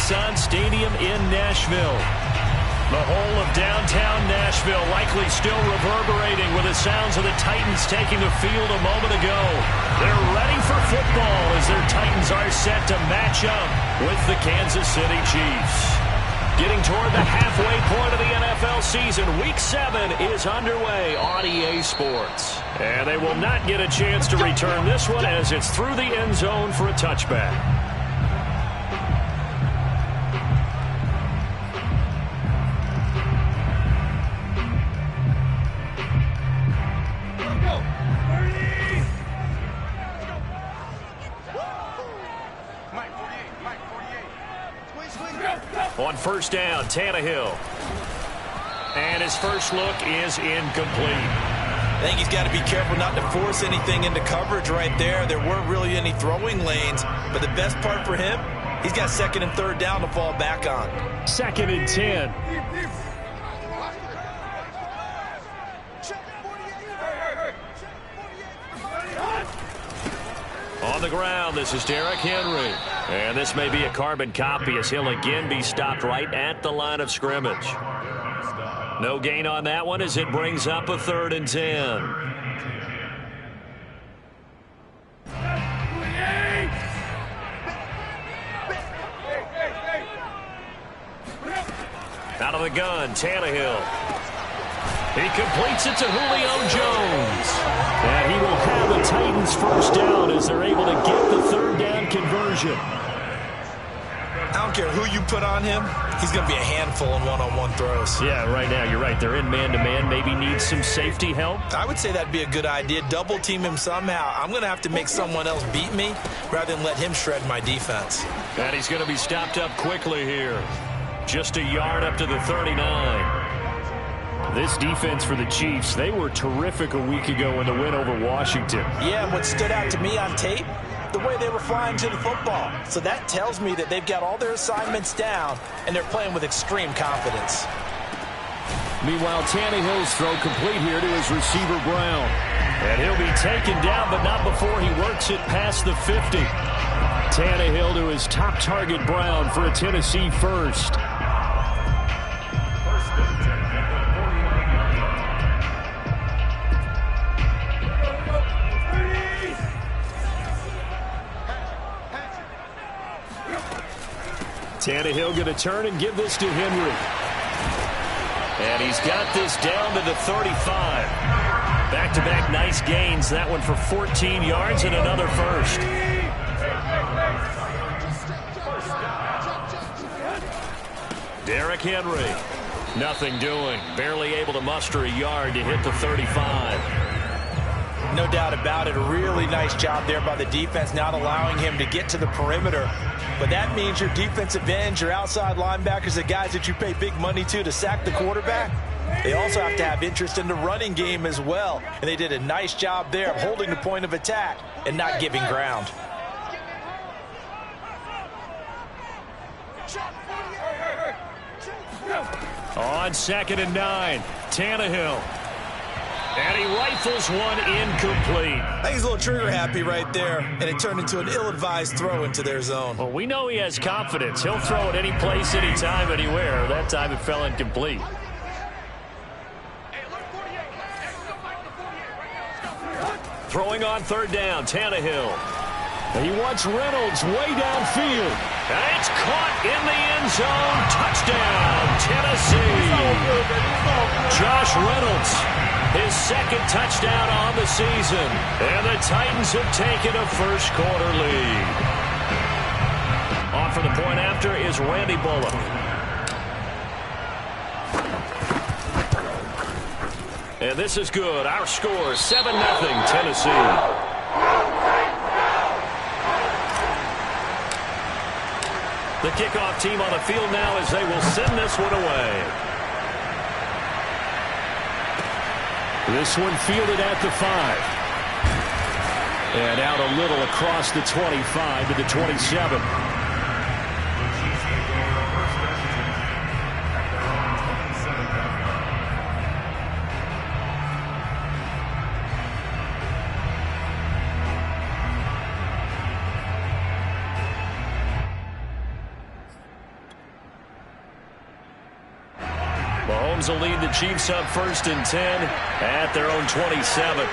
Nissan Stadium in Nashville. The whole of downtown Nashville likely still reverberating with the sounds of the Titans taking the field a moment ago. They're ready for football as their Titans are set to match up with the Kansas City Chiefs. Getting toward the halfway point of the NFL season, Week 7 is underway on EA Sports. And they will not get a chance to return this one as it's through the end zone for a touchback. On first down, Tannehill. And his first look is incomplete. I think he's got to be careful not to force anything into coverage right there. There weren't really any throwing lanes, but the best part for him, he's got second and third down to fall back on. 2nd and 10. On the ground, this is Derrick Henry. And this may be a carbon copy as he'll again be stopped right at the line of scrimmage. No gain on that one as it brings up a 3rd and 10. Out of the gun, Tannehill. He completes it to Julio Jones. And he will have the Titans first down as they're able to get the 3rd down conversion. I don't care who you put on him, he's going to be a handful in one-on-one throws. Yeah, right now, you're right. They're in man-to-man. Maybe needs some safety help. I would say that'd be a good idea. Double team him somehow. I'm going to have to make someone else beat me rather than let him shred my defense. And he's going to be stopped up quickly here. Just a yard up to the 39. This defense for the Chiefs, they were terrific a week ago in the win over Washington. Yeah, and what stood out to me on tape, the way they were flying to the football. So that tells me that they've got all their assignments down, and they're playing with extreme confidence. Meanwhile, Tannehill's throw complete here to his receiver, Brown. And he'll be taken down, but not before he works it past the 50. Tannehill to his top target, Brown, for a Tennessee first. Tannehill going to turn and give this to Henry. And he's got this down to the 35. Back-to-back nice gains. That one for 14 yards and another first. Derrick Henry. Nothing doing. Barely able to muster a yard to hit the 35. No doubt about it. A really nice job there by the defense, not allowing him to get to the perimeter. But that means your defensive ends, your outside linebackers, the guys that you pay big money to sack the quarterback, they also have to have interest in the running game as well. And they did a nice job there of holding the point of attack and not giving ground. On 2nd and 9, Tannehill. And he rifles one incomplete. I think he's a little trigger happy right there, and it turned into an ill-advised throw into their zone. Well, we know he has confidence. He'll throw it any place, anytime, anywhere. That time it fell incomplete. Throwing on 3rd down, Tannehill. He wants Reynolds way downfield. And it's caught in the end zone. Touchdown, Tennessee. Josh Reynolds, his 2nd touchdown on the season. And the Titans have taken a first-quarter lead. On for the point after is Randy Bullock. And this is good. Our score, 7-0, Tennessee. The kickoff team on the field now as they will send this one away. This one fielded at the 5. And out a little across the 25 to the 27. Mahomes will lead the Chiefs up 1st and 10 at their own 27.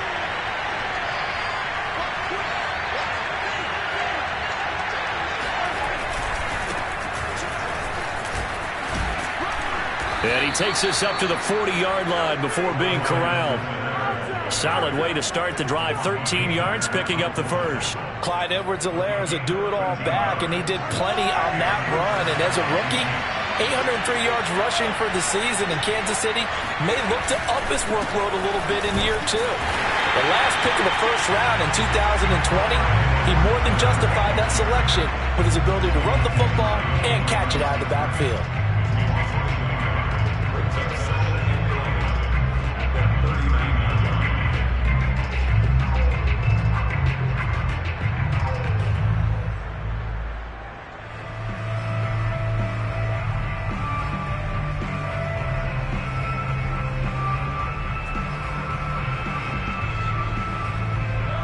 And he takes this up to the 40-yard line before being corralled. Solid way to start the drive. 13 yards, picking up the first. Clyde Edwards-Helaire is a do-it-all back, and he did plenty on that run. And as a rookie, 803 yards rushing for the season in Kansas City may look to up his workload a little bit in year 2. The last pick of the first round in 2020, he more than justified that selection with his ability to run the football and catch it out of the backfield.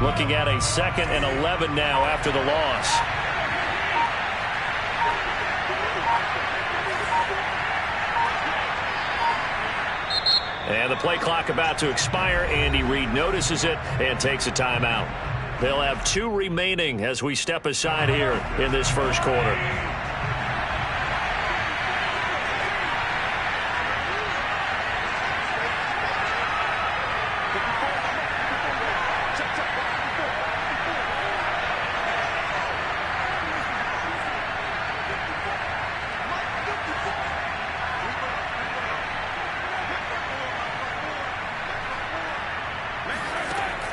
Looking at a 2nd and 11 now after the loss. And the play clock about to expire. Andy Reid notices it and takes a timeout. They'll have 2 remaining as we step aside here in this first quarter.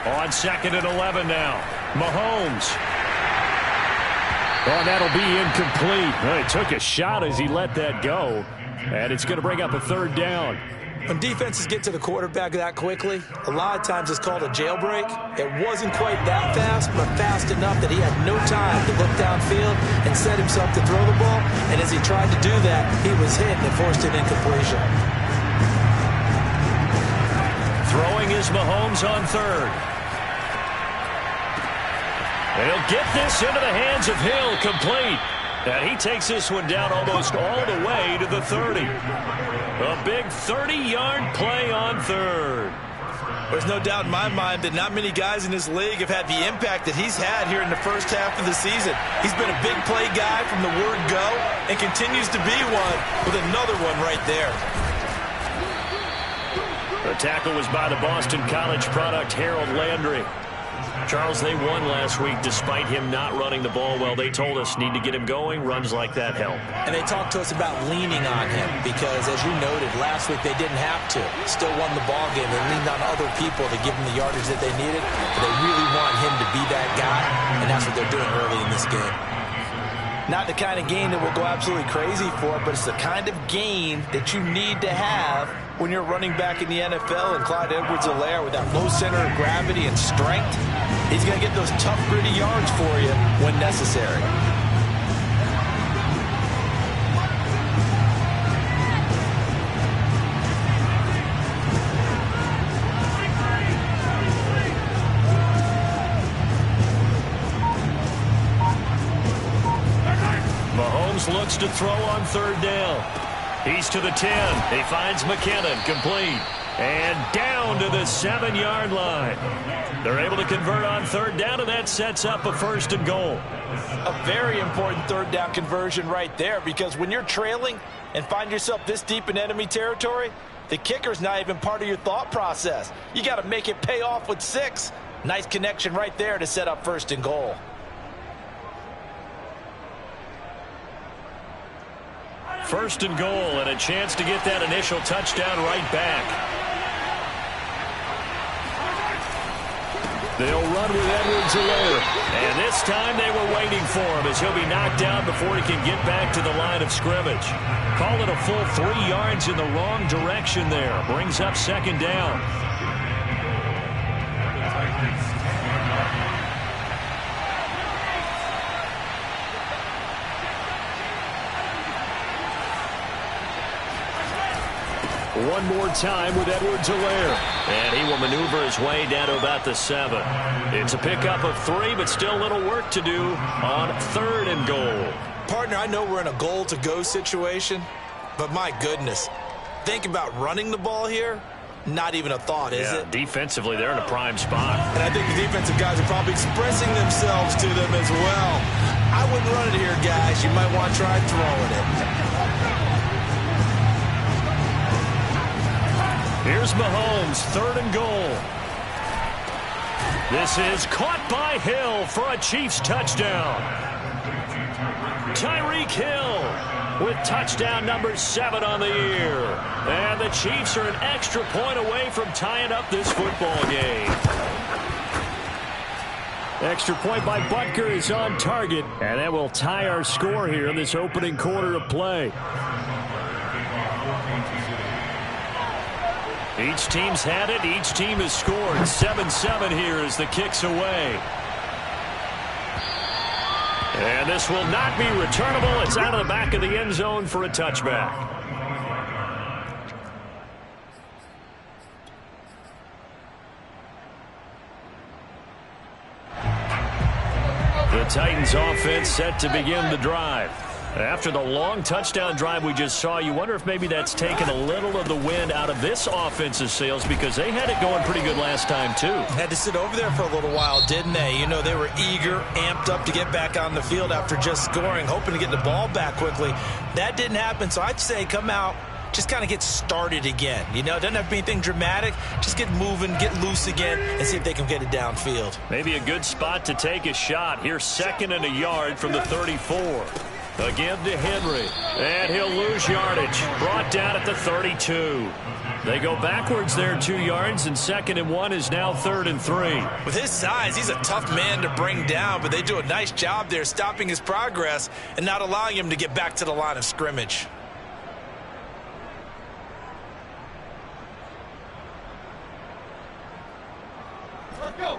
On 2nd and 11 now. Mahomes. Oh, that'll be incomplete. Well, he took a shot as he let that go. And it's going to bring up a 3rd down. When defenses get to the quarterback that quickly, a lot of times it's called a jailbreak. It wasn't quite that fast, but fast enough that he had no time to look downfield and set himself to throw the ball. And as he tried to do that, he was hit and forced an incompletion. Throwing is Mahomes on 3rd. He'll get this into the hands of Hill, complete. And he takes this one down almost all the way to the 30. A big 30-yard play on 3rd. There's no doubt in my mind that not many guys in this league have had the impact that he's had here in the first half of the season. He's been a big play guy from the word go and continues to be one with another one right there. The tackle was by the Boston College product, Harold Landry. Charles, they won last week despite him not running the ball well. They told us need to get him going. Runs like that help. And they talked to us about leaning on him because, as you noted, last week they didn't have to. Still won the ball game. They leaned on other people to give them the yardage that they needed. But they really want him to be that guy, and that's what they're doing early in this game. Not the kind of game that we'll go absolutely crazy for, but it's the kind of game that you need to have when you're running back in the NFL. And Clyde Edwards-Helaire, with that low center of gravity and strength, he's going to get those tough, gritty yards for you when necessary. Looks to throw on 3rd down. He's to the 10. He finds McKinnon, complete. And down to the 7-yard line. They're able to convert on 3rd down, and that sets up a 1st and goal. A very important 3rd down conversion right there, because when you're trailing and find yourself this deep in enemy territory, the kicker's not even part of your thought process. You got to make it pay off with 6. Nice connection right there to set up 1st and goal. First and goal, and a chance to get that initial touchdown right back. They'll run with Edwards-Helaire. And this time they were waiting for him as he'll be knocked down before he can get back to the line of scrimmage. Call it a full 3 yards in the wrong direction there. Brings up 2nd down. One more time with Edwards-Helaire. And he will maneuver his way down to about the 7. It's a pickup of 3, but still a little work to do on 3rd and goal. Partner, I know we're in a goal-to-go situation, but my goodness, think about running the ball here, not even a thought, is it? Defensively, they're in a prime spot. And I think the defensive guys are probably expressing themselves to them as well. I wouldn't run it here, guys. You might want to try throwing it. Here's Mahomes, 3rd and goal. This is caught by Hill for a Chiefs touchdown. Tyreek Hill with touchdown number 7 on the year. And the Chiefs are an extra point away from tying up this football game. Extra point by Butker is on target. And that will tie our score here in this opening quarter of play. Each team's had it. Each team has scored. 7-7 here as the kick's away. And this will not be returnable. It's out of the back of the end zone for a touchback. The Titans offense set to begin the drive. After the long touchdown drive we just saw, you wonder if maybe that's taken a little of the wind out of this offense's sails, because they had it going pretty good last time, too. Had to sit over there for a little while, didn't they? You know, they were eager, amped up to get back on the field after just scoring, hoping to get the ball back quickly. That didn't happen, so I'd say come out, just kind of get started again. You know, it doesn't have to be anything dramatic. Just get moving, get loose again, and see if they can get it downfield. Maybe a good spot to take a shot. Here's 2nd and a yard from the 34. Again to Henry, and he'll lose yardage. Brought down at the 32. They go backwards there 2 yards, and 2nd and 1 is now 3rd and 3. With his size, he's a tough man to bring down, but they do a nice job there stopping his progress and not allowing him to get back to the line of scrimmage.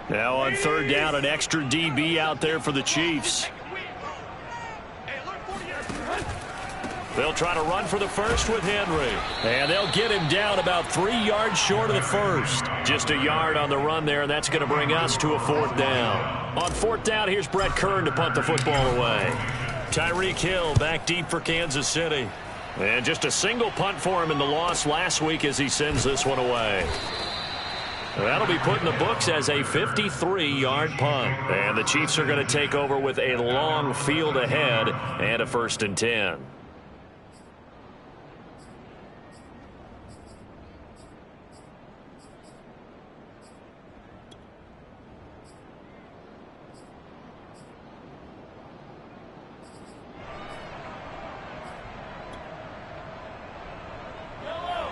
Now on 3rd down, an extra DB out there for the Chiefs. They'll try to run for the first with Henry. And they'll get him down about 3 yards short of the first. Just a yard on the run there, and that's going to bring us to a 4th down. On 4th down, here's Brett Kern to punt the football away. Tyreek Hill back deep for Kansas City. And just a single punt for him in the loss last week as he sends this one away. That'll be put in the books as a 53-yard punt. And the Chiefs are going to take over with a long field ahead and a 1st and 10.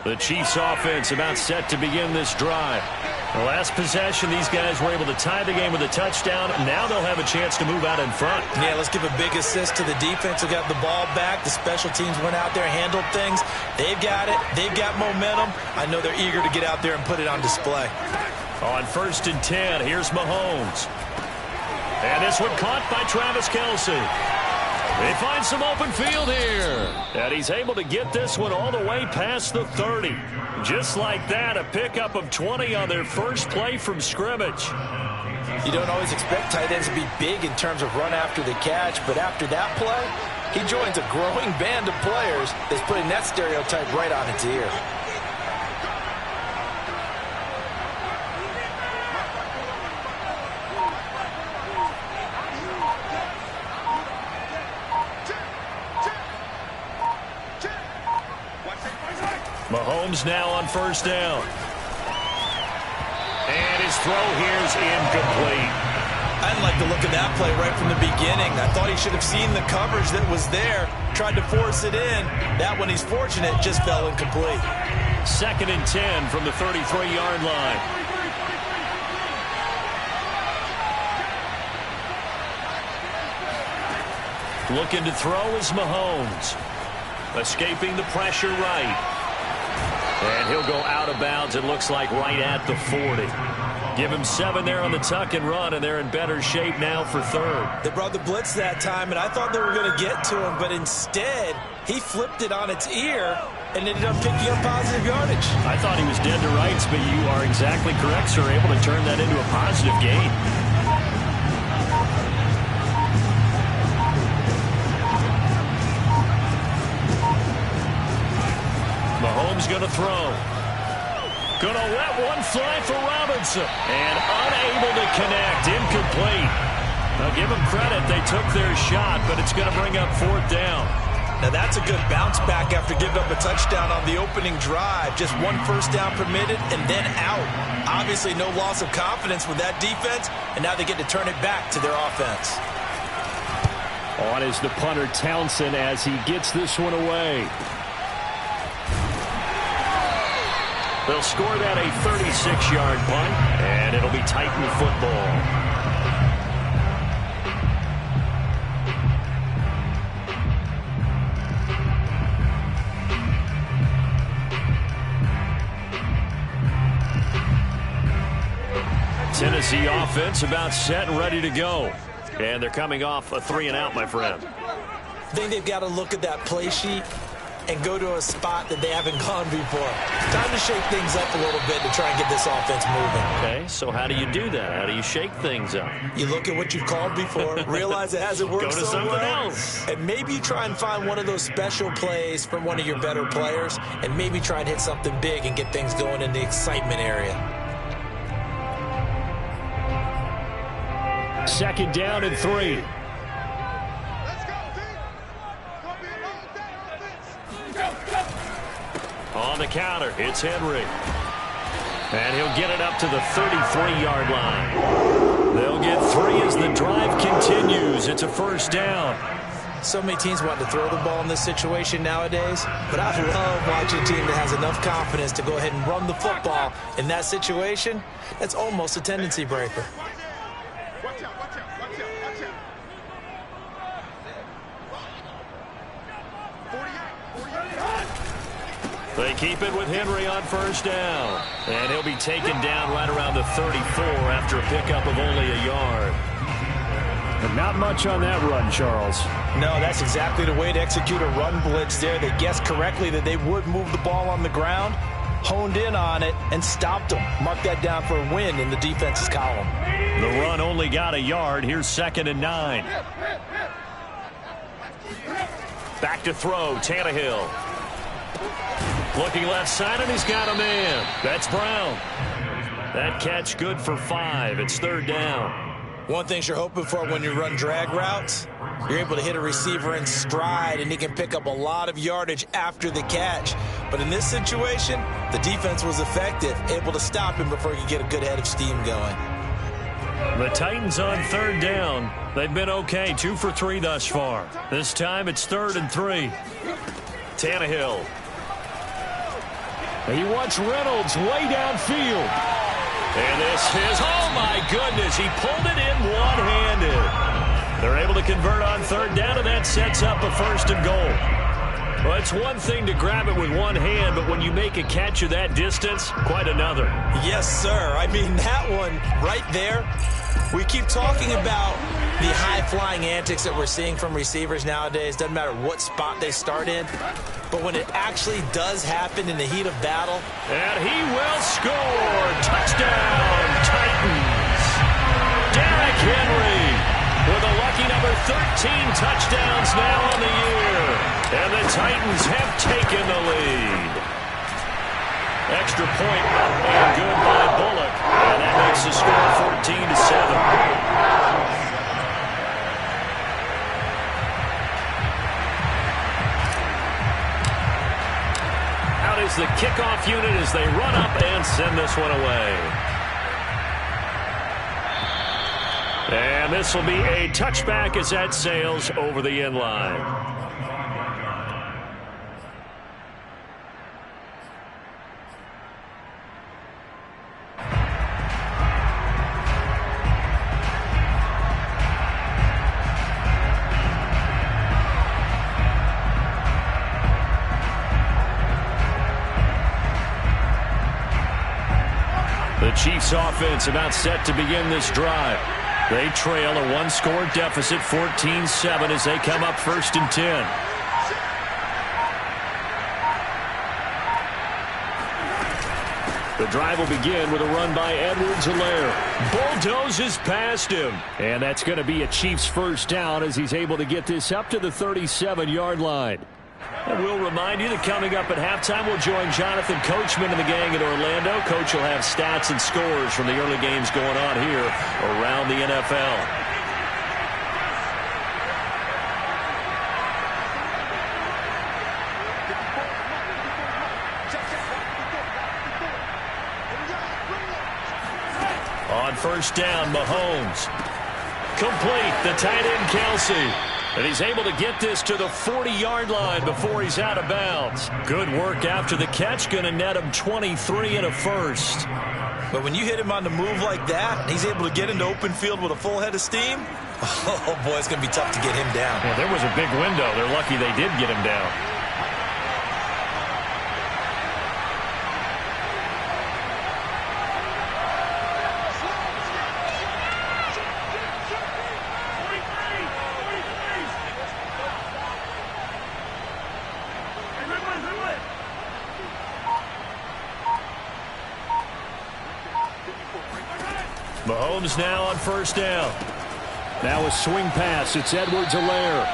The Chiefs offense about set to begin this drive. The last possession, these guys were able to tie the game with a touchdown. Now they'll have a chance to move out in front. Yeah, let's give a big assist to the defense who got the ball back. The special teams went out there, handled things. They've got it. They've got momentum. I know they're eager to get out there and put it on display. On 1st and 10, here's Mahomes. And this one caught by Travis Kelce. They find some open field here. And he's able to get this one all the way past the 30. Just like that, a pickup of 20 on their first play from scrimmage. You don't always expect tight ends to be big in terms of run after the catch, but after that play, he joins a growing band of players that's putting that stereotype right on its ear. Mahomes now on 1st down. And his throw here is incomplete. I didn't like the look of that play right from the beginning. I thought he should have seen the coverage that was there, tried to force it in. That one, he's fortunate, just fell incomplete. 2nd and 10 from the 33-yard line. Looking to throw is Mahomes. Escaping the pressure right. And he'll go out of bounds, it looks like, right at the 40. Give him 7 there on the tuck and run, and they're in better shape now for 3rd. They brought the blitz that time, and I thought they were going to get to him, but instead, he flipped it on its ear and ended up picking up positive yardage. I thought he was dead to rights, but you are exactly correct, sir, able to turn that into a positive gain. going to throw. Going to let one fly for Robinson. And unable to connect. Incomplete. Now give them credit. They took their shot, but it's going to bring up 4th down. Now that's a good bounce back after giving up a touchdown on the opening drive. Just 1 first down permitted and then out. Obviously no loss of confidence with that defense, and now they get to turn it back to their offense. On is the punter Townsend as he gets this one away. They'll score that a 36-yard punt, and it'll be Titan football. Tennessee offense about set and ready to go. And they're coming off a 3-and-out, my friend. I think they've got to look at that play sheet and go to a spot that they haven't gone before. Time to shake things up a little bit to try and get this offense moving. Okay, so how do you do that? How do you shake things up? You look at what you've called before, realize it hasn't worked go to so something well, else. and maybe you try and find one of those special plays from one of your better players, and maybe try and hit something big and get things going in the excitement area. 2nd down and 3. On the counter, it's Henry. And he'll get it up to the 33-yard line. They'll get 3 as the drive continues. It's a 1st down. So many teams want to throw the ball in this situation nowadays, but I love watching a team that has enough confidence to go ahead and run the football in that situation. That's almost a tendency breaker. They keep it with Henry on 1st down. And he'll be taken down right around the 34 after a pickup of only a yard. But not much on that run, Charles. No, that's exactly the way to execute a run blitz there. They guessed correctly that they would move the ball on the ground, honed in on it, and stopped them. Mark that down for a win in the defense's column. The run only got a yard. Here's 2nd and 9. Back to throw, Tannehill. Looking left side, and he's got a man. That's Brown. That catch good for 5. It's 3rd down. One thing you're hoping for when you run drag routes, you're able to hit a receiver in stride, and he can pick up a lot of yardage after the catch. But in this situation, the defense was effective, able to stop him before he could get a good head of steam going. The Titans on 3rd down. They've been okay, 2 for 3 thus far. This time it's 3rd and 3. Tannehill. He wants Reynolds way downfield. And this is, oh my goodness, he pulled it in one-handed. They're able to convert on 3rd down, and that sets up a 1st and goal. Well, it's one thing to grab it with one hand, but when you make a catch of that distance, quite another. Yes, sir. I mean, that one right there, we keep talking about the high-flying antics that we're seeing from receivers nowadays. Doesn't matter what spot they start in. But when it actually does happen in the heat of battle. And he will score. Touchdown, Titans. Derrick Henry with a lucky number 13 touchdowns now on the year. And the Titans have taken the lead. Extra point up and good by Bullock. And that makes the score 14-7. Is the kickoff unit as they run up and send this one away. And this will be a touchback as that sails over the end line. The Chiefs offense about set to begin this drive. They trail a one-score deficit, 14-7, as they come up 1st and 10. The drive will begin with a run by Edwards-Helaire. Bulldozes past him. And that's going to be a Chiefs 1st down as he's able to get this up to the 37-yard line. And we'll remind you that coming up at halftime, we'll join Jonathan Coachman and the gang in Orlando. Coach will have stats and scores from the early games going on here around the NFL. On first down, Mahomes. Complete, the tight end, Kelsey. And he's able to get this to the 40-yard line before he's out of bounds. Good work after the catch. Going to net him 23 and a first. But when you hit him on the move like that, he's able to get into open field with a full head of steam. Oh, boy, it's going to be tough to get him down. Yeah, there was a big window. They're lucky they did get him down. Mahomes now on first down. Now a swing pass. It's Edwards-Helaire.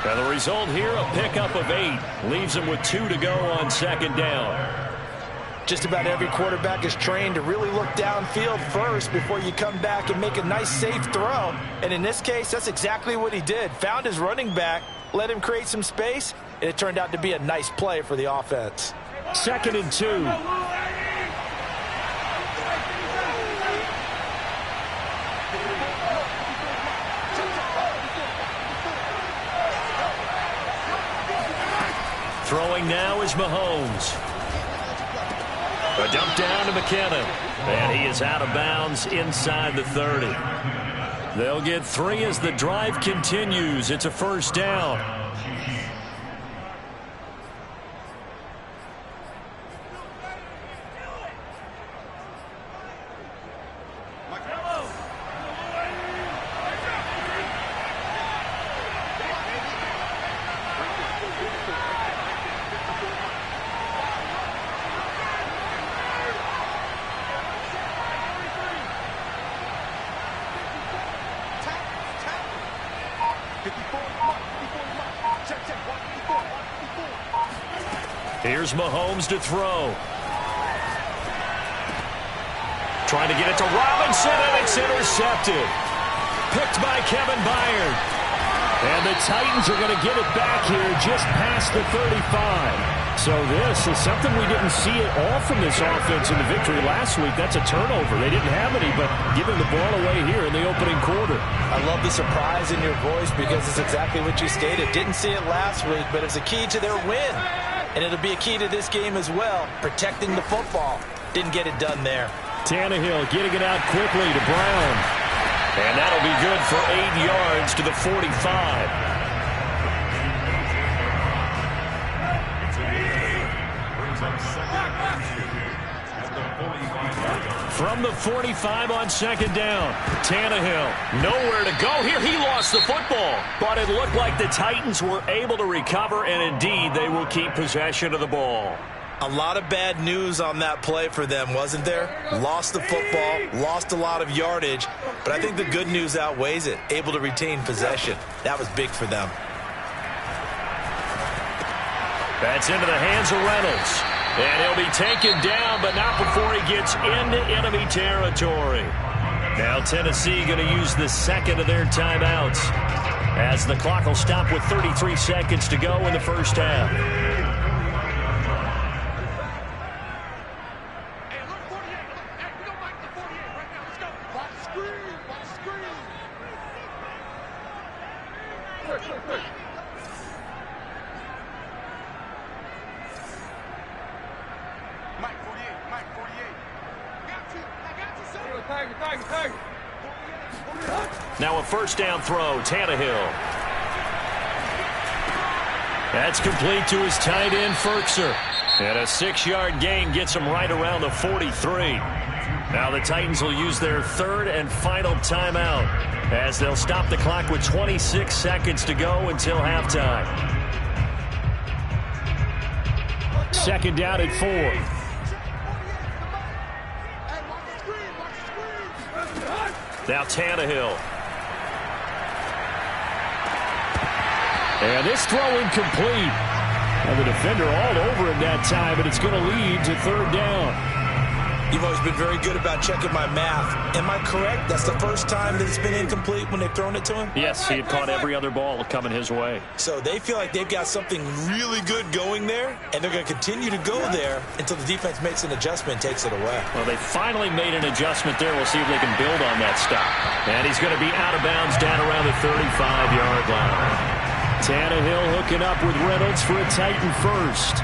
And the result here, a pickup of 8. Leaves him with 2 to go on second down. Just about every quarterback is trained to really look downfield first before you come back and make a nice, safe throw. And in this case, that's exactly what he did. Found his running back, let him create some space, and it turned out to be a nice play for the offense. 2nd and 2. Throwing now is Mahomes. A dump down to McKinnon. And he is out of bounds inside the 30. They'll get 3 as the drive continues. It's a first down. Here's Mahomes to throw. Trying to get it to Robinson, and it's intercepted. Picked by Kevin Byard. And the Titans are going to get it back here just past the 35. So this is something we didn't see at all from this offense in the victory last week. That's a turnover. They didn't have any, but giving the ball away here in the opening quarter. I love the surprise in your voice because it's exactly what you stated. Didn't see it last week, but it's a key to their win. And it'll be a key to this game as well, protecting the football. Didn't get it done there. Tannehill getting it out quickly to Brown. And that'll be good for 8 yards to the 45. From the 45 on second down. Tannehill nowhere to go here. He lost the football. But it looked like the Titans were able to recover, and indeed they will keep possession of the ball. A lot of bad news on that play for them, wasn't there? Lost the football, lost a lot of yardage, but I think the good news outweighs it. Able to retain possession. That was big for them. That's into the hands of Reynolds. And he'll be taken down, but not before he gets into enemy territory. Now Tennessee going to use the second of their timeouts, as the clock will stop with 33 seconds to go in the first half. Now a first down throw, Tannehill. That's complete to his tight end, Firkser. And a 6-yard gain gets him right around the 43. Now the Titans will use their third and final timeout, as they'll stop the clock with 26 seconds to go until halftime. Second down at 4. Now Tannehill. And this throw incomplete. And the defender all over him that time, but it's going to lead to third down. You've always been very good about checking my math. Am I correct? That's the first time that it's been incomplete when they've thrown it to him? Yes, he had caught every other ball coming his way. So they feel like they've got something really good going there, and they're going to continue to go there until the defense makes an adjustment and takes it away. Well, they finally made an adjustment there. We'll see if they can build on that stop. And he's going to be out of bounds down around the 35-yard line. Tannehill hooking up with Reynolds for a Titan first.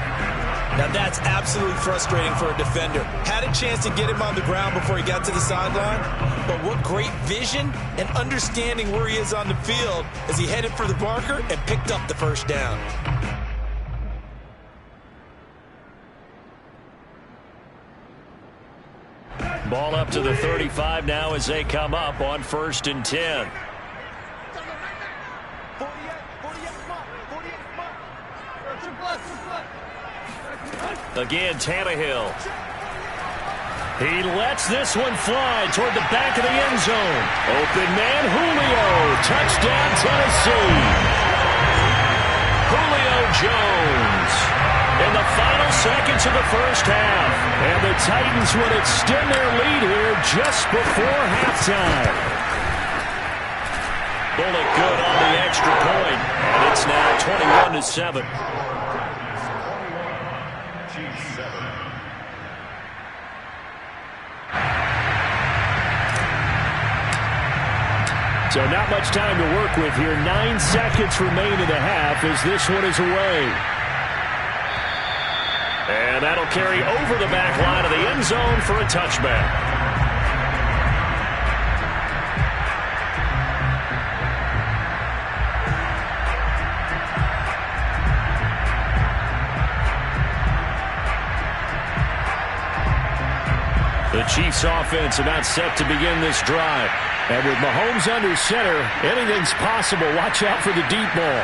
Now that's absolutely frustrating for a defender. Had a chance to get him on the ground before he got to the sideline, but what great vision and understanding where he is on the field as he headed for the marker and picked up the first down. Ball up to the 35 now as they come up on 1st and 10. Again, Tannehill. He lets this one fly toward the back of the end zone. Open man, Julio. Touchdown, Tennessee. Julio Jones in the final seconds of the first half. And the Titans would extend their lead here just before halftime. Bullet good on the extra point, and it's now 21-7. So not much time to work with here. 9 seconds remain in the half as this one is away. And that'll carry over the back line of the end zone for a touchback. The Chiefs offense about set to begin this drive. And with Mahomes under center, anything's possible. Watch out for the deep ball.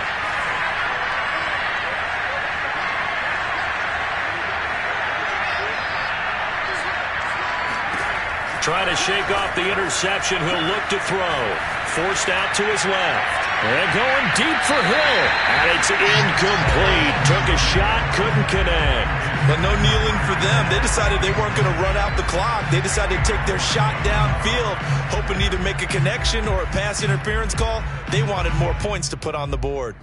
Trying to shake off the interception. He'll look to throw. Forced out to his left. And going deep for Hill. And it's incomplete. Took a shot, couldn't connect. But no kneeling for them. They decided they weren't going to run out the clock. They decided to take their shot downfield, hoping to either make a connection or a pass interference call. They wanted more points to put on the board.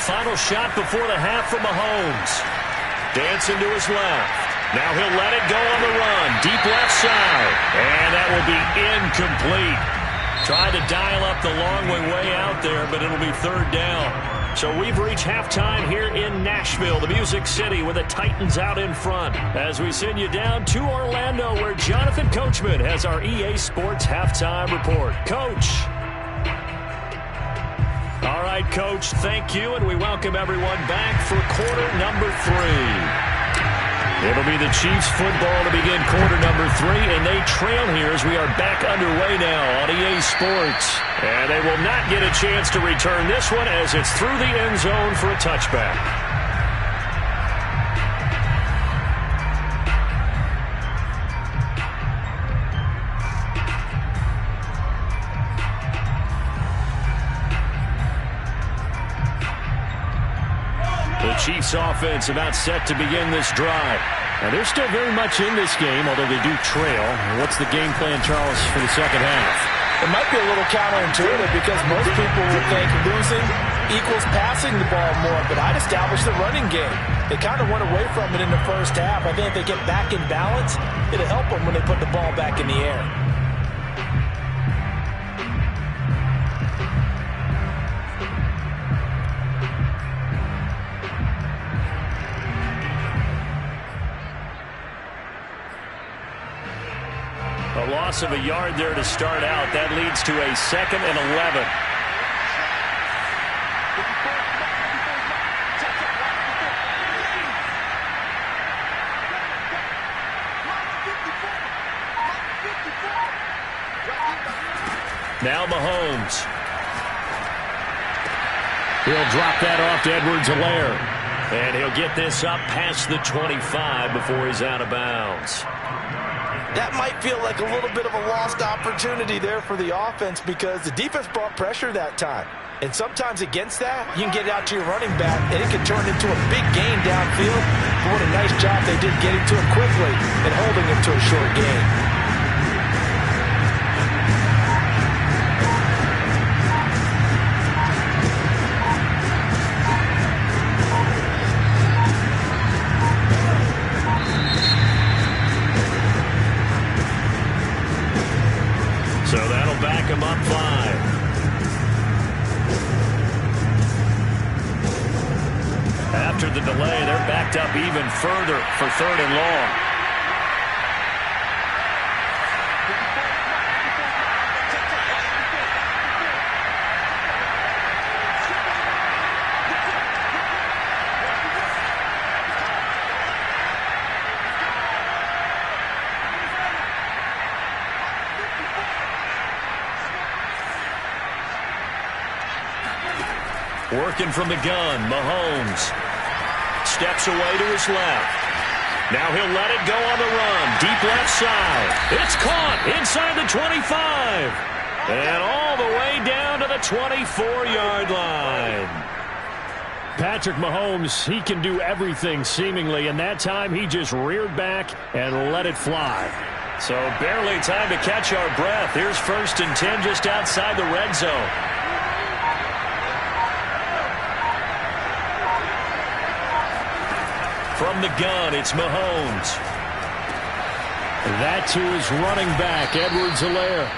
Final shot before the half from Mahomes. Dancing to his left. Now he'll let it go on the run. Deep left side. And that will be incomplete. Tried to dial up the long way out there, but it'll be third down. So we've reached halftime here in Nashville, the Music City, with the Titans out in front. As we send you down to Orlando, where Jonathan Coachman has our EA Sports halftime report. Coach. All right, Coach, thank you, and we welcome everyone back for quarter number 3. It'll be the Chiefs football to begin quarter number 3, and they trail here as we are back underway now on EA Sports. And they will not get a chance to return this one as it's through the end zone for a touchback. Chiefs offense about set to begin this drive. Now, they're still very much in this game, although they do trail. What's the game plan, Charles, for the second half? It might be a little counterintuitive because most people would think losing equals passing the ball more, but I'd establish the running game. They kind of went away from it in the first half. I think if they get back in balance, it'll help them when they put the ball back in the air. A loss of a yard there to start out. That leads to a 2nd and 11. Now Mahomes. He'll drop that off to Edwards-Helaire. And he'll get this up past the 25 before he's out of bounds. That might feel like a little bit of a lost opportunity there for the offense because the defense brought pressure that time. And sometimes against that, you can get it out to your running back, and it can turn into a big gain downfield. But what a nice job they did getting to him quickly and holding him to a short gain. So that'll back him up 5. After the delay, they're backed up even further for 3rd and long. Working from the gun, Mahomes steps away to his left. Now he'll let it go on the run. Deep left side. It's caught inside the 25. And all the way down to the 24-yard line. Patrick Mahomes, he can do everything seemingly, and that time he just reared back and let it fly. So barely time to catch our breath. Here's 1st and 10 just outside the red zone. From the gun, it's Mahomes. That to his running back, Edwards-Helaire.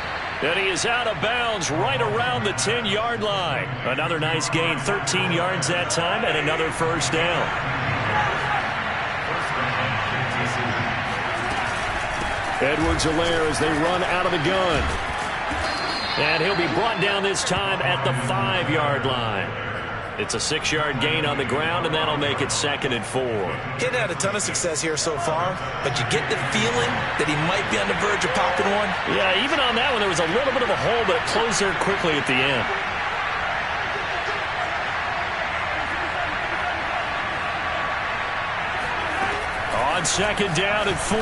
And he is out of bounds right around the 10-yard line. Another nice gain, 13 yards that time, and another 1st down. Edwards-Helaire as they run out of the gun. And he'll be brought down this time at the 5-yard line. It's a 6-yard gain on the ground, and that'll make it 2nd and 4. He's had a ton of success here so far, but you get the feeling that he might be on the verge of popping one. Yeah, even on that one, there was a little bit of a hole, but it closed there quickly at the end. On 2nd down at 4,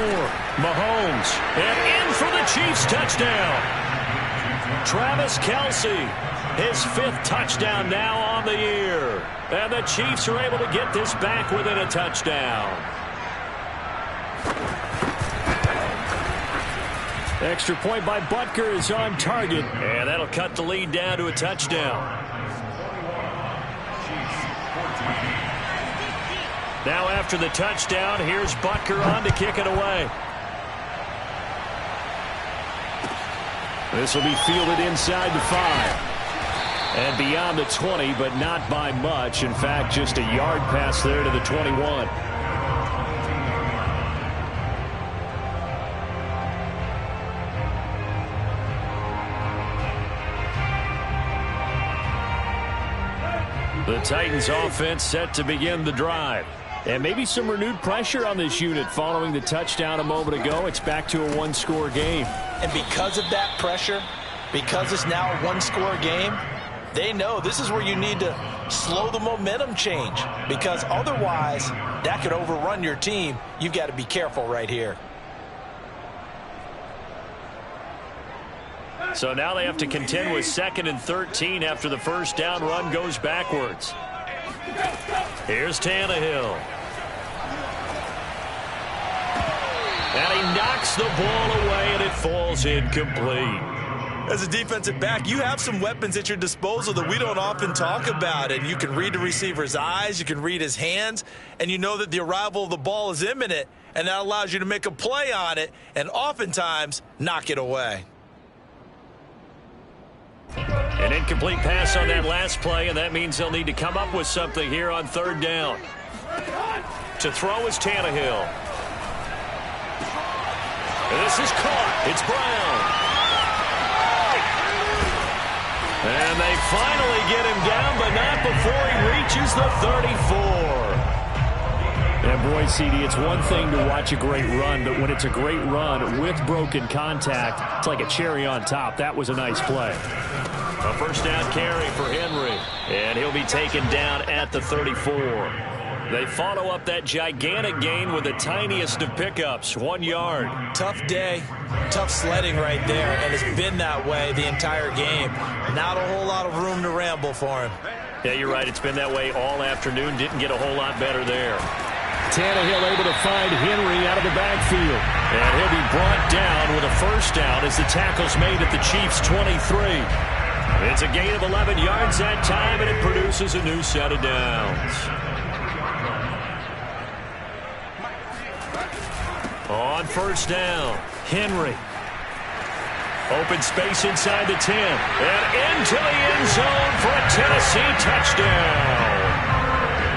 Mahomes, and in for the Chiefs touchdown. Travis Kelce. His 5th touchdown now on the year. And the Chiefs are able to get this back within a touchdown. Extra point by Butker is on target. And that'll cut the lead down to a touchdown. Now after the touchdown, here's Butker on to kick it away. This will be fielded inside the 5. And beyond the 20, but not by much. In fact, just a yard pass there to the 21. The Titans offense set to begin the drive. And maybe some renewed pressure on this unit following the touchdown a moment ago. It's back to a 1-score game. And because of that pressure, because it's now a 1-score game, they know this is where you need to slow the momentum change, because otherwise that could overrun your team. You've got to be careful right here. So now they have to contend with 2nd and 13 after the 1st down run goes backwards. Here's Tannehill. And he knocks the ball away, and it falls incomplete. As a defensive back, you have some weapons at your disposal that we don't often talk about. And you can read the receiver's eyes, you can read his hands, and you know that the arrival of the ball is imminent, and that allows you to make a play on it and oftentimes knock it away. An incomplete pass on that last play, and that means they'll need to come up with something here on 3rd down. To throw is Tannehill. This is caught. It's Brown. And they finally get him down, but not before he reaches the 34. And boy, CD, it's one thing to watch a great run, but when it's a great run with broken contact, it's like a cherry on top. That was a nice play. A first down carry for Henry. And he'll be taken down at the 34. They follow up that gigantic gain with the tiniest of pickups, 1 yard. Tough day, tough sledding right there, and it's been that way the entire game. Not a whole lot of room to ramble for him. Yeah, you're right. It's been that way all afternoon. Didn't get a whole lot better there. Tannehill able to find Henry out of the backfield. And he'll be brought down with a first down as the tackle's made at the Chiefs' 23. It's a gain of 11 yards that time, and it produces a new set of downs. On first down, Henry. Open space inside the 10. And into the end zone for a Tennessee touchdown.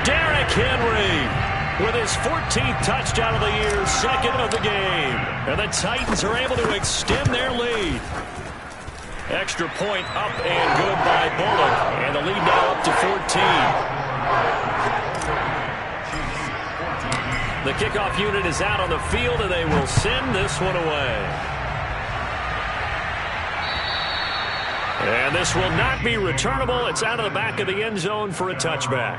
Derrick Henry with his 14th touchdown of the year, second of the game. And the Titans are able to extend their lead. Extra point up and good by Bullock. And the lead now up to 14. The kickoff unit is out on the field, and they will send this one away. And this will not be returnable. It's out of the back of the end zone for a touchback.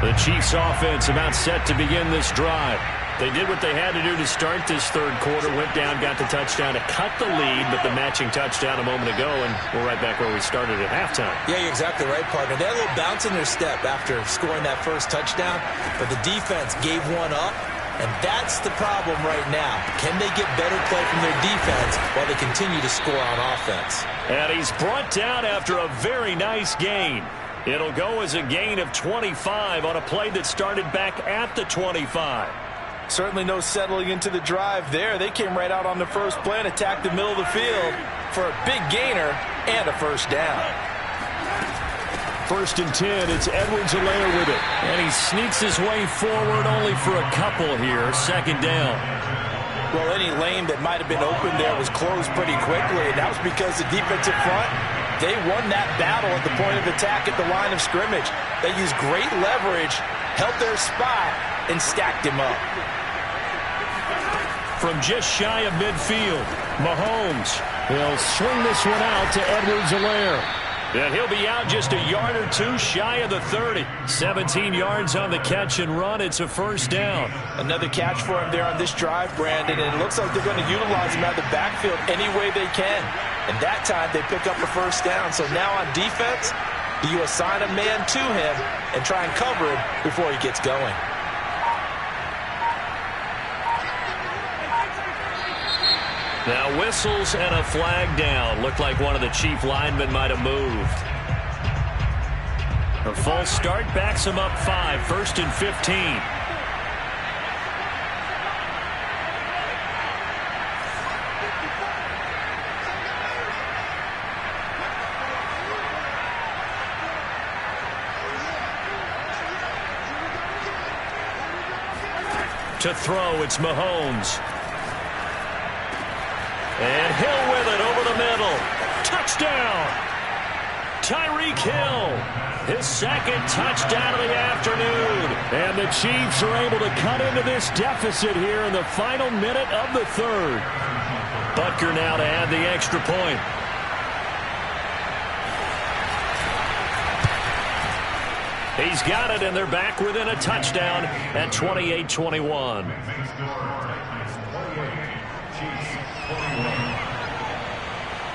The Chiefs offense about set to begin this drive. They did what they had to do to start this third quarter, went down, got the touchdown to cut the lead, but the matching touchdown a moment ago, and we're right back where we started at halftime. Yeah, you're exactly right, partner. They had a little bounce in their step after scoring that first touchdown, but the defense gave one up, and that's the problem right now. Can they get better play from their defense while they continue to score on offense? And he's brought down after a very nice gain. It'll go as a gain of 25 on a play that started back at the 25. Certainly no settling into the drive there. They came right out on the first play and attacked the middle of the field for a big gainer and a first down. First and 10, it's Edwards-Helaire with it. And he sneaks his way forward only for a couple here. Second down. Well, any lane that might have been open there was closed pretty quickly, and that was because the defensive front, they won that battle at the point of attack at the line of scrimmage. They used great leverage, held their spot, and stacked him up. From just shy of midfield, Mahomes will swing this one out to Edwards-Helaire. And he'll be out just a yard or two shy of the 30. 17 yards on the catch and run. It's a first down. Another catch for him there on this drive, Brandon, and it looks like they're going to utilize him out of the backfield any way they can. And that time they pick up a first down. So now on defense, do you assign a man to him and try and cover him before he gets going? Now whistles and a flag down. Looked like one of the Chief linemen might have moved. A false start backs him up 5. First and 15. To throw, it's Mahomes. And Hill with it over the middle. Touchdown! Tyreek Hill, his second touchdown of the afternoon. And the Chiefs are able to cut into this deficit here in the final minute of the third. Butker now to add the extra point. He's got it, and they're back within a touchdown at 28-21.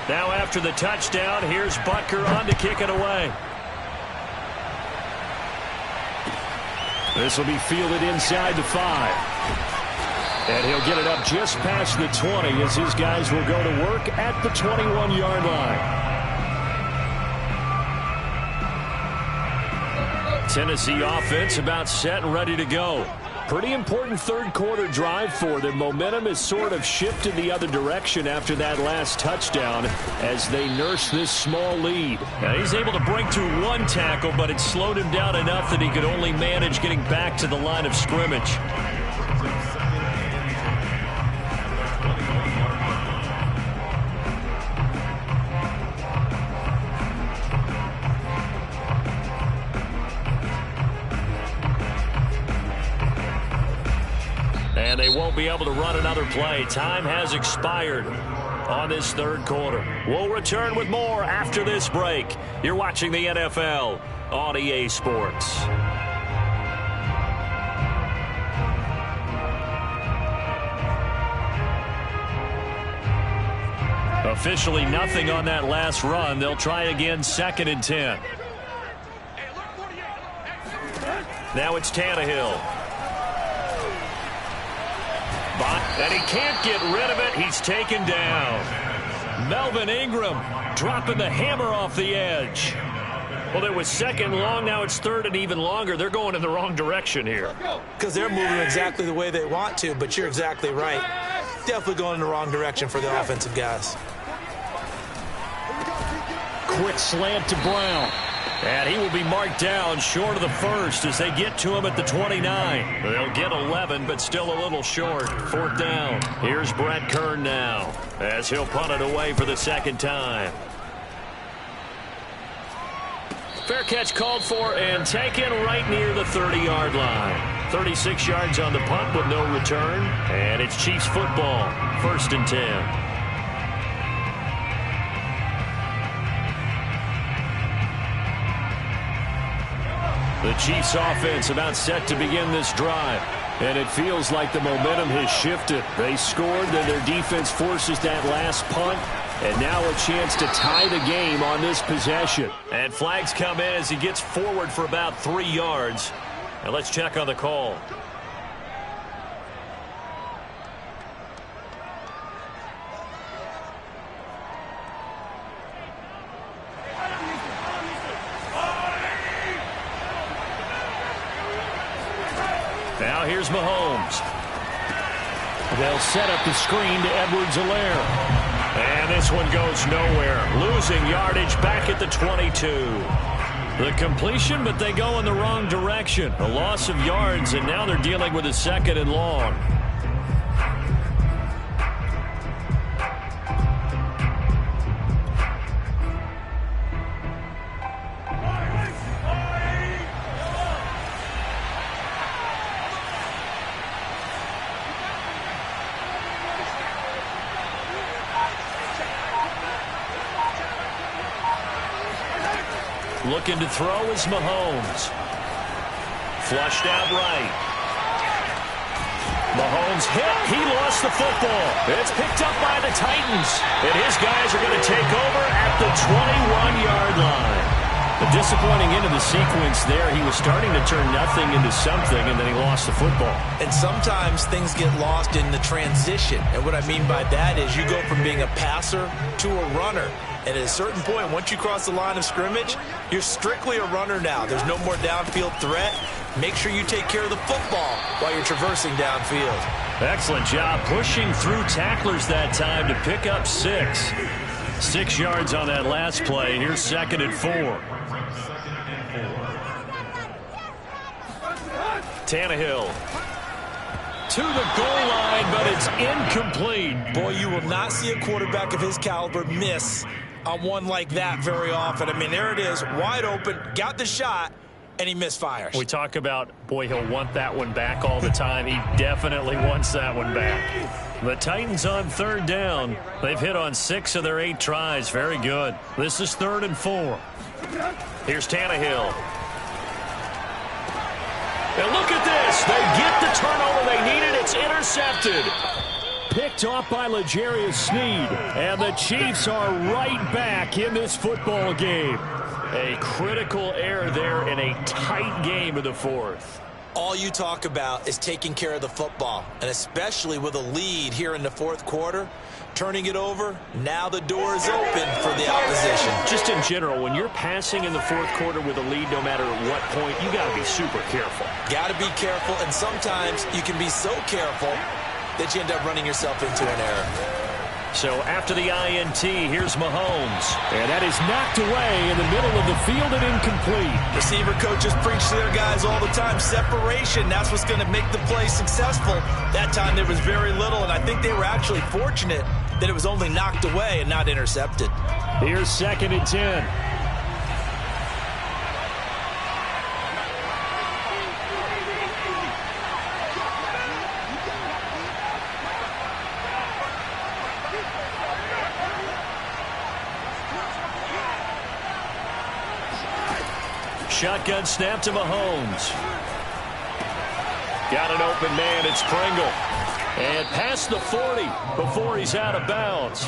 Now after the touchdown, here's Butker on to kick it away. This will be fielded inside the 5. And he'll get it up just past the 20 as his guys will go to work at the 21-yard line. Tennessee offense about set and ready to go. Pretty important third quarter drive for them. Momentum has sort of shifted the other direction after that last touchdown as they nurse this small lead. Now he's able to break through one tackle, but it slowed him down enough that he could only manage getting back to the line of scrimmage. And they won't be able to run another play. Time has expired on this third quarter. We'll return with more after this break. You're watching the NFL on EA Sports. Officially nothing on that last run. They'll try again, 2nd and 10. Now it's Tannehill. And he can't get rid of it. He's taken down. Melvin Ingram dropping the hammer off the edge. Well, it was 2nd long. Now it's 3rd and even longer. They're going in the wrong direction here. Because they're moving exactly the way they want to, but you're exactly right. Definitely going in the wrong direction for the offensive guys. Quick slant to Brown. And he will be marked down short of the first as they get to him at the 29. They'll get 11, but still a little short. 4th down. Here's Brett Kern now as he'll punt it away for the 2nd time. Fair catch called for and taken right near the 30-yard line. 36 yards on the punt with no return. And it's Chiefs football. 1st and 10. The Chiefs offense about set to begin this drive. And it feels like the momentum has shifted. They scored, then their defense forces that last punt. And now a chance to tie the game on this possession. And flags come in as he gets forward for about 3 yards. And let's check on the call. Now here's Mahomes. They'll set up the screen to Edwards-Helaire. And this one goes nowhere. Losing yardage back at the 22. The completion, but they go in the wrong direction. A loss of yards, and now they're dealing with a 2nd and long. Looking to throw is Mahomes. Flushed out right. Mahomes hit. He lost the football. It's picked up by the Titans. And his guys are going to take over at the 21-yard line. A disappointing end of the sequence there. He was starting to turn nothing into something, and then he lost the football. And sometimes things get lost in the transition. And what I mean by that is you go from being a passer to a runner. And at a certain point, once you cross the line of scrimmage, you're strictly a runner now. There's no more downfield threat. Make sure you take care of the football while you're traversing downfield. Excellent job pushing through tacklers that time to pick up 6. 6 yards on that last play. Here's 2nd and 4. Tannehill to the goal line, but it's incomplete. Boy, you will not see a quarterback of his caliber miss on one like that very often. I mean, there it is, wide open, got the shot, and he misfires. We talk about, boy, he'll want that one back all the time. He definitely wants that one back. The Titans on 3rd down. They've hit on 6 of their 8 tries. Very good. This is 3rd and 4. Here's Tannehill. And look at this. They get the turnover they needed. It's intercepted. Picked off by L'Jarius Sneed. And the Chiefs are right back in this football game. A critical error there in a tight game of the 4th. All you talk about is taking care of the football, and especially with a lead here in the 4th quarter, turning it over, now the door is open for the opposition. Just in general, when you're passing in the 4th quarter with a lead, no matter what point, you got to be super careful. Got to be careful, and sometimes you can be so careful that you end up running yourself into an error. So after the INT, here's Mahomes. And that is knocked away in the middle of the field and incomplete. Receiver coaches preach to their guys all the time. Separation, that's what's going to make the play successful. That time there was very little, and I think they were actually fortunate that it was only knocked away and not intercepted. Here's 2nd and 10. Shotgun snap to Mahomes. Got an open man. It's Pringle. And past the 40 before he's out of bounds.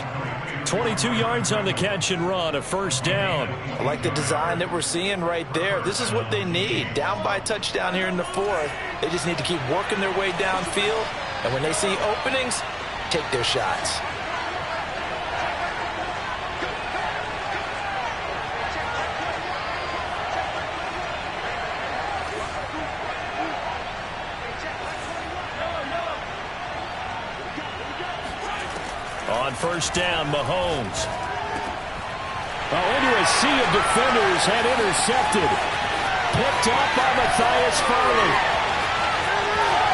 22 yards on the catch and run, a first down. I like the design that we're seeing right there. This is what they need. Down by a touchdown here in the fourth. They just need to keep working their way downfield. And when they see openings, take their shots. On first down, Mahomes. Into a sea of defenders and intercepted. Picked up by Matthias Farley.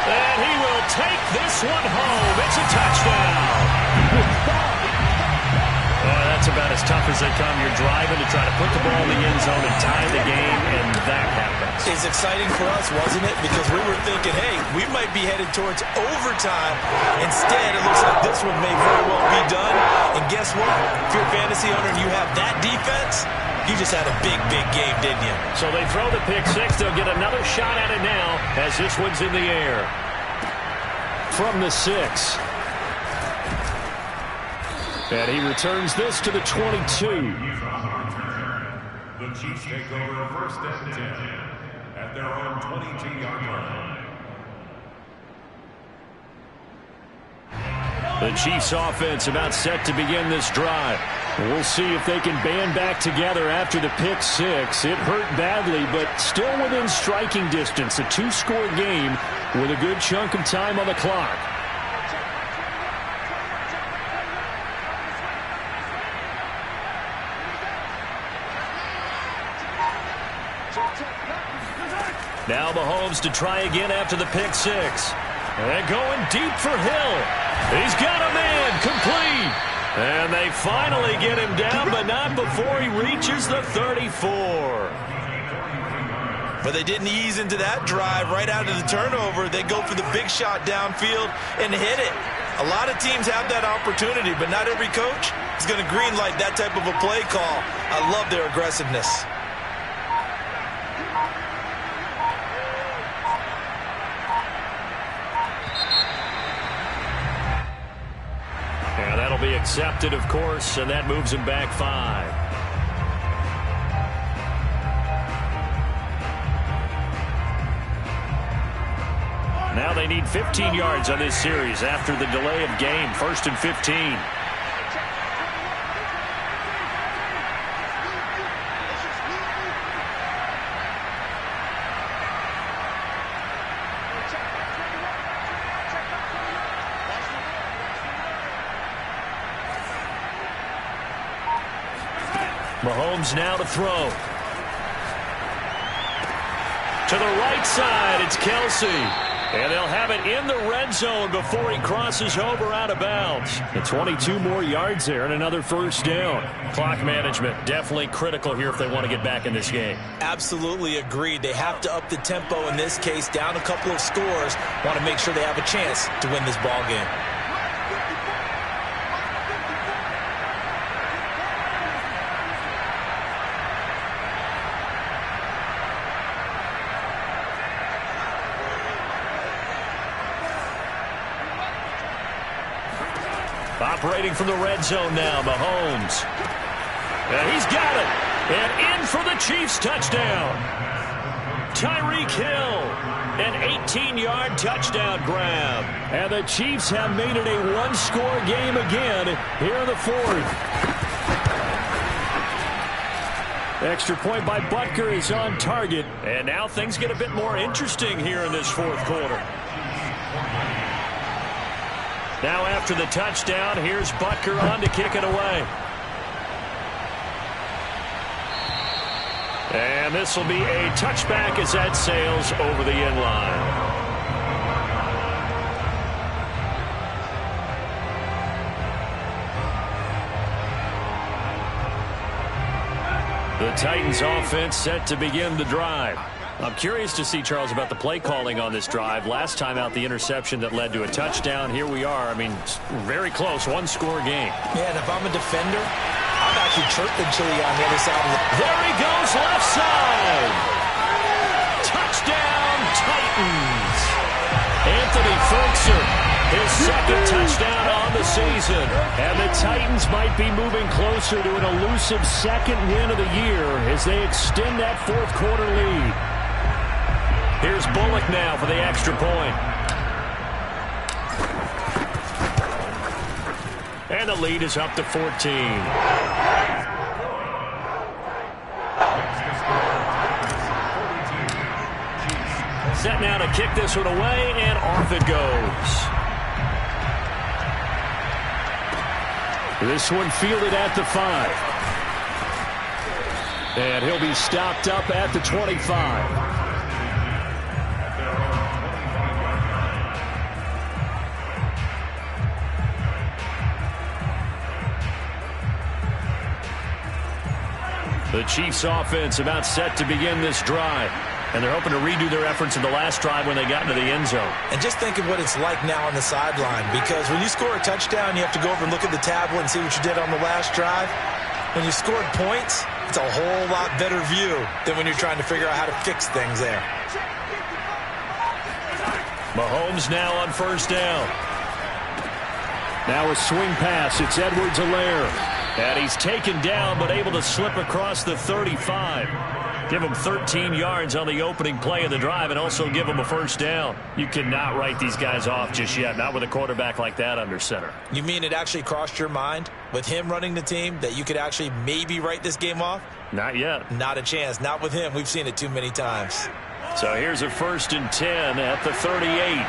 And he will take this one home. It's a touchdown. That's about as tough as they come. You're driving to try to put the ball in the end zone and tie the game, and that happens. It's exciting for us, wasn't it? Because we were thinking, hey, we might be headed towards overtime. Instead, it looks like this one may very well be done. And guess what? If you're a fantasy owner and you have that defense, you just had a big, big game, didn't you? So they throw the pick six. They'll get another shot at it now as this one's in the air. From the 6. And he returns this to the 22. The Chiefs take over first and 10 at their own 22-yard line. The Chiefs offense about set to begin this drive. We'll see if they can band back together after the pick six. It hurt badly, but still within striking distance. A 2-score game with a good chunk of time on the clock. Now Mahomes to try again after the pick six. And going deep for Hill. He's got a man complete. And they finally get him down, but not before he reaches the 34. But they didn't ease into that drive right out of the turnover. They go for the big shot downfield and hit it. A lot of teams have that opportunity, but not every coach is going to green light that type of a play call. I love their aggressiveness. Yeah, that'll be accepted, of course, and that moves him back 5. Now they need 15 yards on this series after the delay of game. 1st and 15. Mahomes now to throw. To the right side, it's Kelsey. And they'll have it in the red zone before he crosses over out of bounds. The 22 more yards there and another first down. Clock management definitely critical here if they want to get back in this game. Absolutely agreed. They have to up the tempo in this case, down a couple of scores. Want to make sure they have a chance to win this ball game. Operating from the red zone now, Mahomes. And he's got it. And in for the Chiefs touchdown. Tyreek Hill, an 18-yard touchdown grab. And the Chiefs have made it a one-score game again here in the fourth. Extra point by Butker is on target. And now things get a bit more interesting here in this fourth quarter. Now after the touchdown, here's Butker on to kick it away. And this will be a touchback as that sails over the end line. The Titans offense set to begin the drive. I'm curious to see, Charles, about the play calling on this drive. Last time out, the interception that led to a touchdown. Here we are. I mean, very close, one-score game. Yeah, and if I'm a defender, I'm actually chirping Chili on the other side of the... There he goes, left side. Touchdown, Titans. Anthony Firkser, his second touchdown on the season. And the Titans might be moving closer to an elusive second win of the year as they extend that fourth quarter lead. Here's Bullock now for the extra point. And the lead is up to 14. Set now to kick this one away, and off it goes. This one fielded at the 5. And he'll be stopped up at the 25. The Chiefs offense about set to begin this drive. And they're hoping to redo their efforts in the last drive when they got into the end zone. And just think of what it's like now on the sideline, because when you score a touchdown, you have to go over and look at the tablet and see what you did on the last drive. When you scored points, it's a whole lot better view than when you're trying to figure out how to fix things there. Mahomes now on first down. Now a swing pass. It's Edwards-Helaire. And he's taken down but able to slip across the 35. Give him 13 yards on the opening play of the drive and also give him a first down. You cannot write these guys off just yet, not with a quarterback like that under center. You mean it actually crossed your mind with him running the team that you could actually maybe write this game off? Not yet. Not a chance. Not with him. We've seen it too many times. So here's a 1st and 10 at the 38.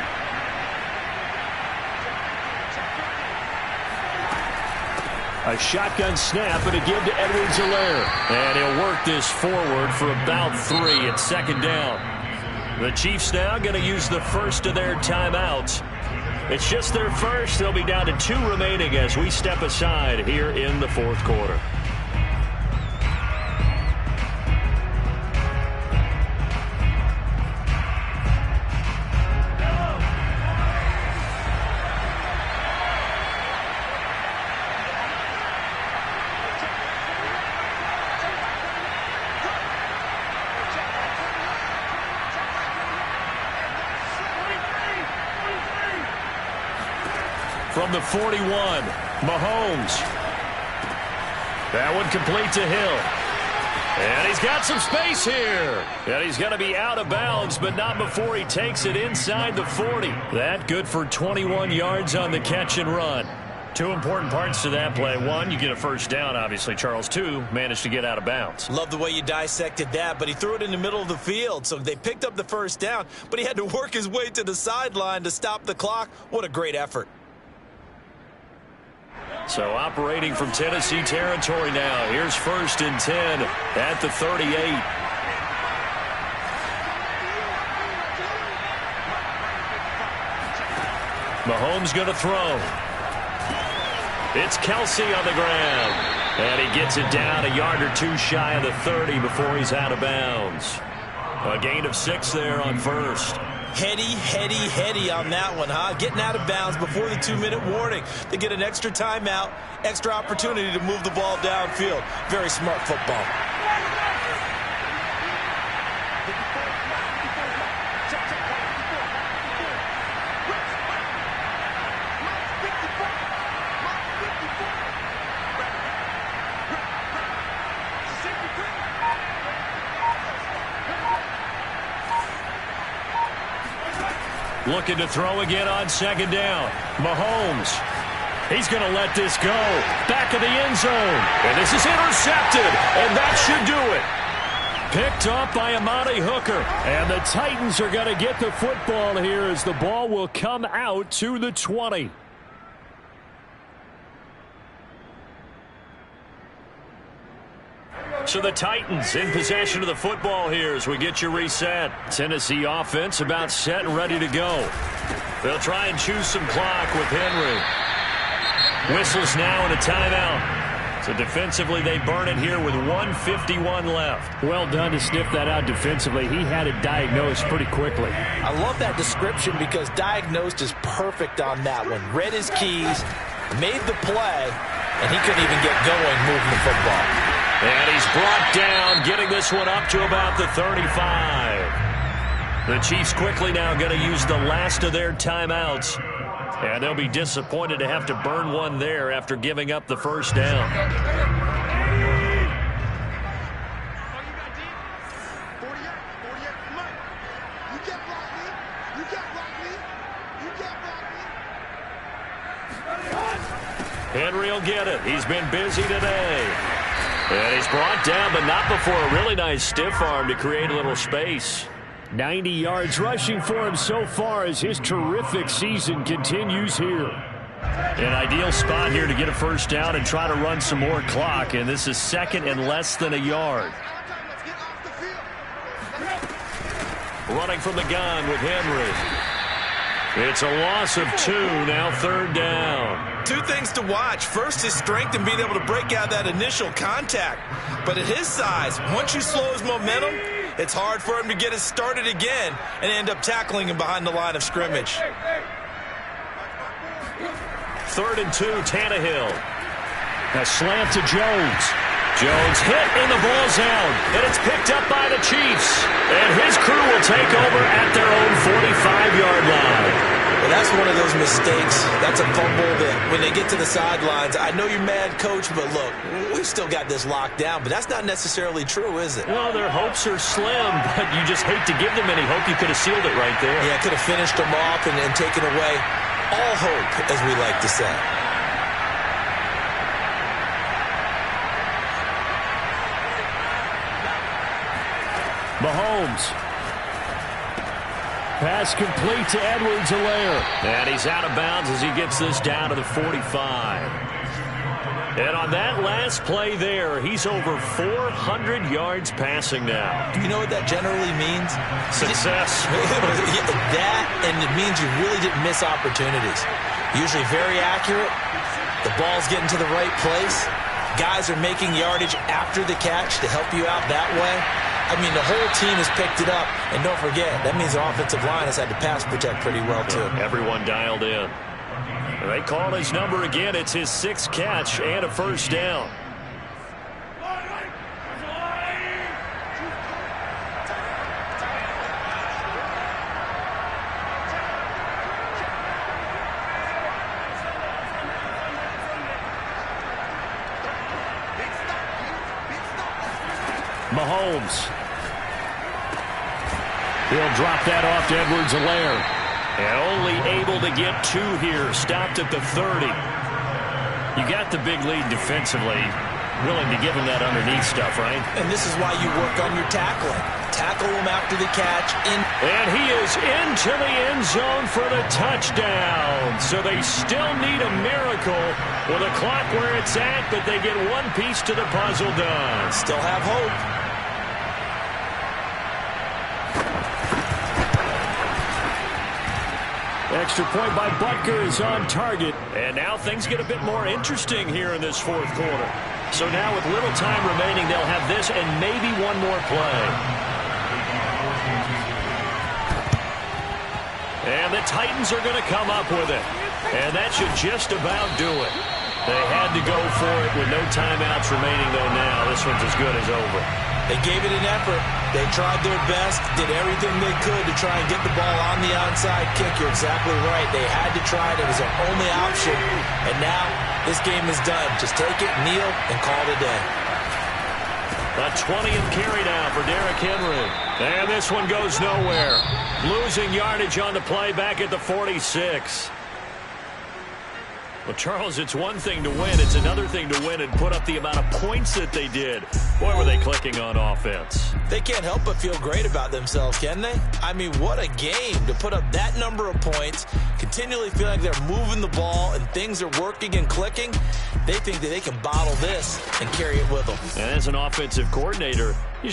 A shotgun snap and a give to Edwards-Helaire. And he'll work this forward for about 3 at second down. The Chiefs now going to use the first of their timeouts. It's just their first. They'll be down to 2 remaining as we step aside here in the fourth quarter. From the 41, Mahomes. That one complete to Hill. And he's got some space here. And he's going to be out of bounds, but not before he takes it inside the 40. That good for 21 yards on the catch and run. 2 important parts to that play. 1, you get a first down, obviously, Charles. 2, managed to get out of bounds. Love the way you dissected that, but he threw it in the middle of the field. So they picked up the first down, but he had to work his way to the sideline to stop the clock. What a great effort. So operating from Tennessee territory now. Here's 1st and 10 at the 38. Mahomes going to throw. It's Kelsey on the ground. And he gets it down a yard or 2 shy of the 30 before he's out of bounds. A gain of 6 there on first. Heady on that one, huh? Getting out of bounds before the 2-minute warning. They get an extra timeout, extra opportunity to move the ball downfield. Very smart football. Looking to throw again on second down. Mahomes. He's going to let this go. Back of the end zone. And this is intercepted. And that should do it. Picked up by Amani Hooker. And the Titans are going to get the football here as the ball will come out to the 20. So the Titans in possession of the football here as we get you reset. Tennessee offense about set and ready to go. They'll try and choose some clock with Henry. Whistles now in a timeout. So defensively they burn it here with 1:51 left. Well done to sniff that out defensively. He had it diagnosed pretty quickly. I love that description because diagnosed is perfect on that one. Read his keys, made the play, and he couldn't even get going moving the football. And he's brought down, getting this one up to about the 35. The Chiefs quickly now going to use the last of their timeouts. And they'll be disappointed to have to burn one there after giving up the first down. Henry will get it. He's been busy today. And he's brought down, but not before a really nice stiff arm to create a little space. 90 yards rushing for him so far as his terrific season continues here. An ideal spot here to get a first down and try to run some more clock, and this is second and less than a yard. Running from the gun with Henry. It's a loss of 2, now third down. 2 things to watch. First, his strength and being able to break out that initial contact. But at his size, once you slow his momentum, it's hard for him to get it started again and end up tackling him behind the line of scrimmage. 3rd and 2, Tannehill. A slant to Jones. Jones hit and the ball's out. And it's picked up by the Chiefs. And his crew will take over at their own 45-yard line. Well, that's one of those mistakes. That's a fumble that when they get to the sidelines, I know you're mad, Coach, but look, we've still got this locked down. But that's not necessarily true, is it? Well, their hopes are slim, but you just hate to give them any hope. You could have sealed it right there. Yeah, could have finished them off and taken away all hope, as we like to say. Mahomes. Pass complete to Edwards-Helaire. And he's out of bounds as he gets this down to the 45. And on that last play there, he's over 400 yards passing now. You know what that generally means? Success. That, and it means you really didn't miss opportunities. Usually very accurate. The ball's getting to the right place. Guys are making yardage after the catch to help you out that way. I mean, the whole team has picked it up. And don't forget, that means the offensive line has had to pass protect pretty well, too. Everyone dialed in. They call his number again. It's his 6th catch and a first down. Mahomes. He'll drop that off to Edwards-Helaire. And only able to get 2 here. Stopped at the 30. You got the big lead defensively. Willing to give him that underneath stuff, right? And this is why you work on your tackling. Tackle him after the catch. And he is into the end zone for the touchdown. So they still need a miracle with a clock where it's at, but they get one piece to the puzzle done. Still have hope. Extra point by Butker is on target. And now things get a bit more interesting here in this 4th quarter. So now with little time remaining, they'll have this and maybe one more play. And the Titans are going to come up with it. And that should just about do it. They had to go for it with no timeouts remaining, though now. This one's as good as over. They gave it an effort. They tried their best, did everything they could to try and get the ball on the onside kick. You're exactly right. They had to try it. It was their only option. And now this game is done. Just take it, kneel, and call it a day. A 20th carry now for Derrick Henry. And this one goes nowhere. Losing yardage on the play back at the 46. Well, Charles, it's one thing to win. It's another thing to win and put up the amount of points that they did. Boy, were they clicking on offense. They can't help but feel great about themselves, can they? I mean, what a game to put up that number of points, continually feeling like they're moving the ball and things are working and clicking. They think that they can bottle this and carry it with them. And as an offensive coordinator, you